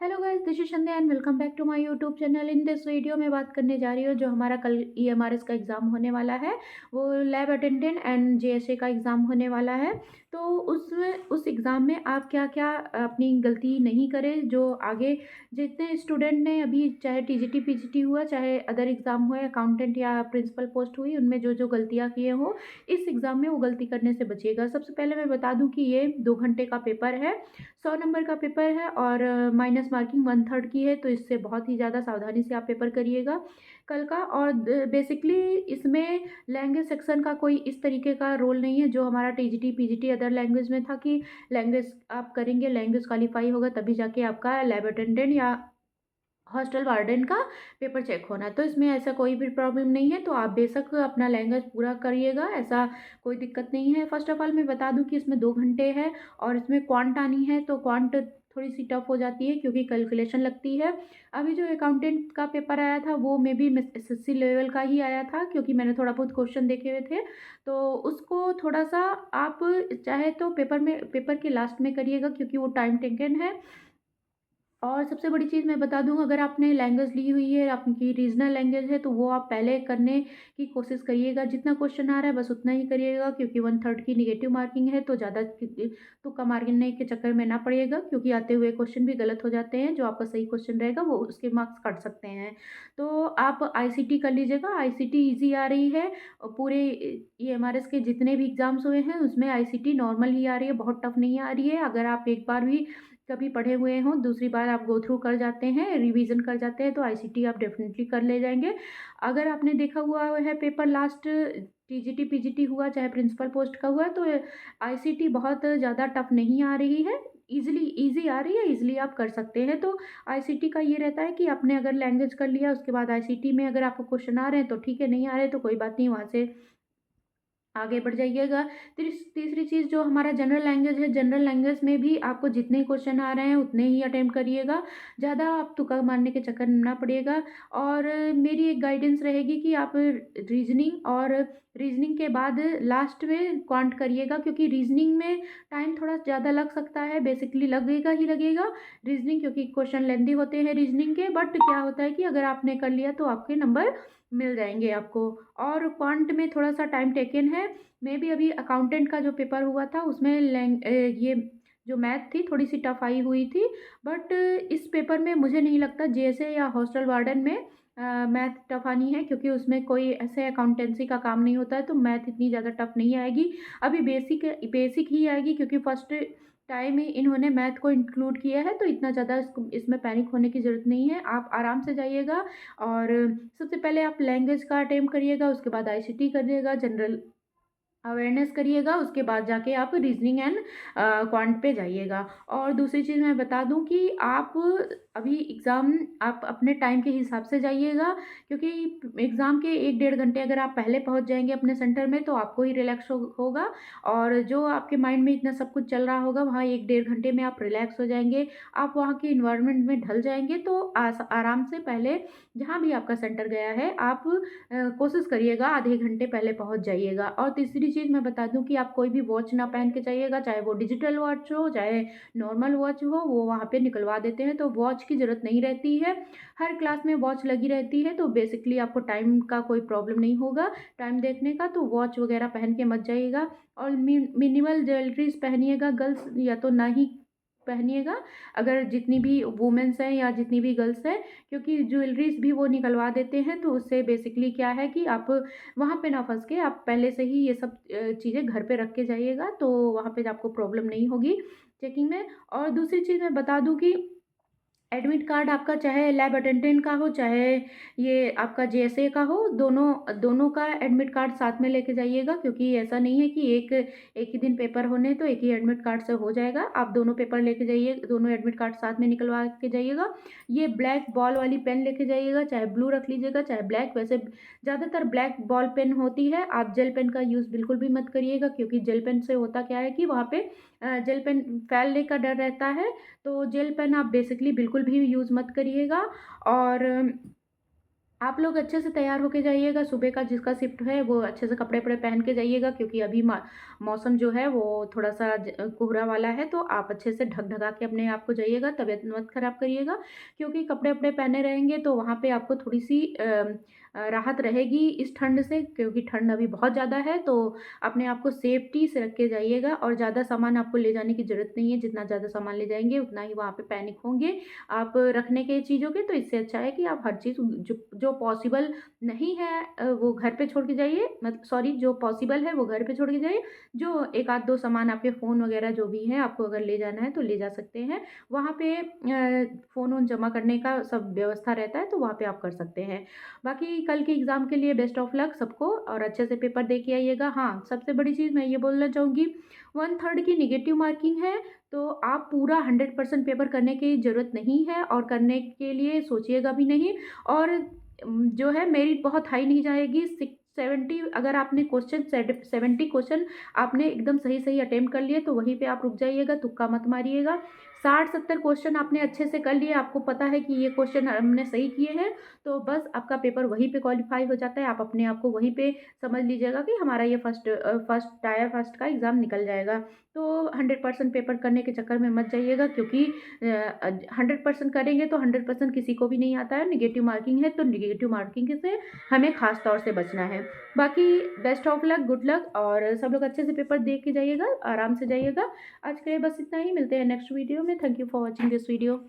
Hello guys, this is Sandhya and welcome back to my YouTube channel. In this video में बात करने जा रही हूँ जो हमारा कल ईएमआरएस का एग्ज़ाम होने वाला है। वो लैब अटेंडेंट एंड जेएसए का एग्ज़ाम होने वाला है। तो उसमें उस एग्ज़ाम में आप क्या क्या अपनी गलती नहीं करें, जो आगे जितने स्टूडेंट ने अभी चाहे टीजीटी पीजीटी हुआ, चाहे अदर एग्ज़ाम हुए, अकाउंटेंट या प्रिंसिपल पोस्ट हुई, उनमें जो जो गलतियाँ किए हो इस एग्ज़ाम में वो गलती करने से बचिएगा। सबसे पहले मैं बता दूँ कि ये 2 घंटे का पेपर है, 100 नंबर का पेपर है और माइनस मार्किंग 1/3 की है। तो इससे बहुत ही ज़्यादा सावधानी से आप पेपर करिएगा कल का। और बेसिकली इसमें लैंग्वेज सेक्शन का कोई इस तरीके का रोल नहीं है जो हमारा टीजीटी पीजीटी अदर लैंग्वेज में था कि लैंग्वेज आप करेंगे, लैंग्वेज क्वालिफाई होगा तभी जाके आपका लैब अटेंडेंट या हॉस्टल वार्डन का पेपर चेक होना है। तो इसमें ऐसा कोई भी प्रॉब्लम नहीं है, तो आप बेशक अपना लैंग्वेज पूरा करिएगा, ऐसा कोई दिक्कत नहीं है। फर्स्ट ऑफ ऑल मैं बता दूं कि इसमें 2 घंटे है और इसमें क्वांट आनी है, तो क्वांट थोड़ी सी टफ हो जाती है क्योंकि कैलकुलेशन लगती है। अभी जो अकाउंटेंट का पेपर आया था वो मे बी एसएससी लेवल का ही आया था, क्योंकि मैंने थोड़ा बहुत क्वेश्चन देखे हुए थे। तो उसको थोड़ा सा आप चाहे तो पेपर के लास्ट में करिएगा क्योंकि वो टाइम टेकन है। और सबसे बड़ी चीज़ मैं बता दूँ, अगर आपने लैंग्वेज ली हुई है, आपकी रीजनल लैंग्वेज है, तो वो आप पहले करने की कोशिश करिएगा। जितना क्वेश्चन आ रहा है बस उतना ही करिएगा, क्योंकि 1/3 की नेगेटिव मार्किंग है। तो ज़्यादा तुक्का मारने के चक्कर में ना पड़िएगा, क्योंकि आते हुए क्वेश्चन भी गलत हो जाते हैं। जो आपका सही क्वेश्चन रहेगा वो उसके मार्क्स कट सकते हैं। तो आप आईसीटी कर लीजिएगा, आईसीटी ईजी आ रही है। और पूरे ईएमआरएस के जितने भी एग्जाम्स हुए हैं उसमें आईसीटी नॉर्मल ही आ रही है, बहुत टफ नहीं आ रही है। अगर आप एक बार भी कभी पढ़े हुए हों, दूसरी बार आप गो थ्रू कर जाते हैं, रिवीजन कर जाते हैं, तो आईसीटी आप डेफिनेटली कर ले जाएंगे। अगर आपने देखा हुआ है पेपर लास्ट टीजीटी पीजीटी हुआ चाहे प्रिंसिपल पोस्ट का हुआ, तो आईसीटी बहुत ज़्यादा टफ नहीं आ रही है, इजीली इजी आ रही है, इजीली आप कर सकते हैं। तो आईसीटी का ये रहता है कि आपने अगर लैंग्वेज कर लिया, उसके बाद आईसीटी में अगर आपको क्वेश्चन आ रहे हैं तो ठीक है, नहीं आ रहे तो कोई बात नहीं, वहाँ से आगे बढ़ जाइएगा। तीसरी चीज़ जो हमारा जनरल लैंग्वेज है, जनरल लैंग्वेज में भी आपको जितने क्वेश्चन आ रहे हैं उतने ही अटेम्प्ट करिएगा, ज़्यादा आप तुक्का मारने के चक्कर में ना पड़िएगा। और मेरी एक गाइडेंस रहेगी कि आप रीजनिंग के बाद लास्ट में क्वांट करिएगा, क्योंकि रीजनिंग में टाइम थोड़ा ज़्यादा लग सकता है, बेसिकली लगेगा ही लगेगा रीजनिंग, क्योंकि क्वेश्चन लेंदी होते हैं रीजनिंग के। बट क्या होता है कि अगर आपने कर लिया तो आपके नंबर मिल जाएंगे आपको। और क्वांट में थोड़ा सा टाइम टेकन है। मैं भी अभी अकाउंटेंट का जो पेपर हुआ था उसमें ये जो मैथ थी थोड़ी सी टफ आई हुई थी। बट इस पेपर में मुझे नहीं लगता जेएसए या हॉस्टल वार्डन में मैथ टफ आनी है, क्योंकि उसमें कोई ऐसे अकाउंटेंसी का काम नहीं होता है, तो मैथ इतनी ज़्यादा टफ नहीं आएगी। अभी बेसिक बेसिक ही आएगी, क्योंकि फर्स्ट टाइम ही इन्होंने मैथ को इंक्लूड किया है, तो इतना ज़्यादा इसमें पैनिक होने की ज़रूरत नहीं है। आप आराम से जाइएगा। और सबसे पहले आप लैंग्वेज का अटेम्प्ट करिएगा, उसके बाद आईसीटी करिएगा, जनरल अवेयरनेस करिएगा, उसके बाद जाके आप रीजनिंग एंड क्वांट पे जाइएगा। और दूसरी चीज़ मैं बता दूं कि आप अभी एग्ज़ाम आप अपने टाइम के हिसाब से जाइएगा, क्योंकि एग्ज़ाम के 1-1.5 घंटे अगर आप पहले पहुंच जाएंगे अपने सेंटर में तो आपको ही रिलैक्स होगा। और जो आपके माइंड में इतना सब कुछ चल रहा होगा, वहाँ 1-1.5 घंटे में आप रिलैक्स हो जाएंगे, आप वहाँ के इन्वायरमेंट में ढल जाएंगे। तो आराम से पहले जहाँ भी आपका सेंटर गया है आप कोशिश करिएगा आधे घंटे पहले पहुंच जाइएगा। और तीसरी चीज़ मैं बता दूं कि आप कोई भी वॉच ना पहन के जाइएगा, चाहे वो डिजिटल वॉच हो चाहे नॉर्मल वॉच हो, वो वहाँ पे निकलवा देते हैं, तो वॉच की ज़रूरत नहीं रहती है। हर क्लास में वॉच लगी रहती है, तो बेसिकली आपको टाइम का कोई प्रॉब्लम नहीं होगा टाइम देखने का। तो वॉच वगैरह पहन के मत जाइएगा। और मिनिमल ज्वेलरीज पहनिएगा, गर्ल्स या तो ना ही पहनिएगा, अगर जितनी भी वुमेन्स हैं या जितनी भी गर्ल्स हैं, क्योंकि ज्वेलरीज भी वो निकलवा देते हैं। तो उससे बेसिकली क्या है कि आप वहाँ पे ना फंस के आप पहले से ही ये सब चीज़ें घर पे रख के जाइएगा, तो वहाँ पे आपको प्रॉब्लम नहीं होगी चेकिंग में। और दूसरी चीज़ मैं बता दूँ कि एडमिट कार्ड आपका चाहे लैब अटेंडेंट का हो चाहे ये आपका जेएसए का हो, दोनों दोनों का एडमिट कार्ड साथ में लेके जाइएगा, क्योंकि ऐसा नहीं है कि एक ही दिन पेपर होने तो एक ही एडमिट कार्ड से हो जाएगा। आप दोनों पेपर लेके जाइए, दोनों एडमिट कार्ड साथ में निकलवा के जाइएगा। ये ब्लैक बॉल वाली पेन लेके जाइएगा, चाहे ब्लू रख लीजिएगा चाहे ब्लैक, वैसे ज़्यादातर ब्लैक बॉल पेन होती है। आप जेल पेन का यूज़ बिल्कुल भी मत करिएगा, क्योंकि जेल पेन से होता क्या है कि वहाँ पे जेल पेन फैलने का डर रहता है। तो जेल पेन आप बेसिकली बिल्कुल भी यूज़ मत करिएगा। और आप लोग अच्छे से तैयार होके जाइएगा, सुबह का जिसका शिफ्ट है वो अच्छे से कपड़े-वपड़े पहन के जाइएगा, क्योंकि अभी मौसम जो है वो थोड़ा-सा कोहरा वाला है, तो आप अच्छे से ढक-ढका के अपने आप को जाइएगा, तबीयत मत खराब करिएगा। क्योंकि कपड़े-वपड़े पहने रहेंगे तो वहाँ पे आपको थोड़ी-सी राहत रहेगी इस ठंड से, क्योंकि ठंड अभी बहुत ज़्यादा है, तो अपने आप को सेफ्टी से रख के जाइएगा और ज़्यादा सामान आपको ले जाने की ज़रूरत नहीं है, जितना ज़्यादा सामान ले जाएँगे उतना ही वहाँ पे पैनिक होंगे आप रखने के चीज़ों के। तो इससे अच्छा है कि आप हर चीज़ जो जो पॉसिबल नहीं है वो घर पे छोड़ के जाइए, सॉरी, जो पॉसिबल है वो घर पे छोड़ के जाइए। जो 1 आध 2 सामान आपके फ़ोन वगैरह जो भी हैं, आपको अगर ले जाना है तो ले जा सकते हैं। वहाँ पे फ़ोन-वोन जमा करने का सब व्यवस्था रहता है, तो वहाँ पे आप कर सकते हैं। बाकी कल के एग्ज़ाम के लिए बेस्ट ऑफ लक सबको, और अच्छे से पेपर दे के आइएगा। हाँ, सबसे बड़ी चीज़ मैं ये बोलना चाहूँगी, 1/3 की नेगेटिव मार्किंग है, तो आप पूरा 100% पेपर करने की ज़रूरत नहीं है और करने के लिए सोचिएगा भी नहीं। और जो है मेरिट बहुत हाई नहीं जाएगी, 670, अगर आपने क्वेश्चन 70 क्वेश्चन आपने एकदम सही-सही अटेम्प्ट कर लिए तो वहीं पे आप रुक जाइएगा, तुक्का मत मारिएगा। 60-70 क्वेश्चन आपने अच्छे से कर लिए, आपको पता है कि ये क्वेश्चन हमने सही किए हैं, तो बस आपका पेपर वहीं पे क्वालीफाई हो जाता है। आप अपने आप को वहीं पे समझ लीजिएगा कि हमारा ये फर्स्ट टायर फर्स्ट का एग्ज़ाम निकल जाएगा। तो 100% पेपर करने के चक्कर में मत जाइएगा, क्योंकि 100% करेंगे तो 100% किसी को भी नहीं आता है। नेगेटिव मार्किंग है तो नेगेटिव मार्किंग से हमें ख़ास तौर से बचना है। बाकी best of luck, good luck, और सब लोग अच्छे से पेपर दे के जाइएगा, आराम से जाइएगा। आज के लिए बस इतना ही, मिलते हैं नेक्स्ट वीडियो में। Thank you for watching this video.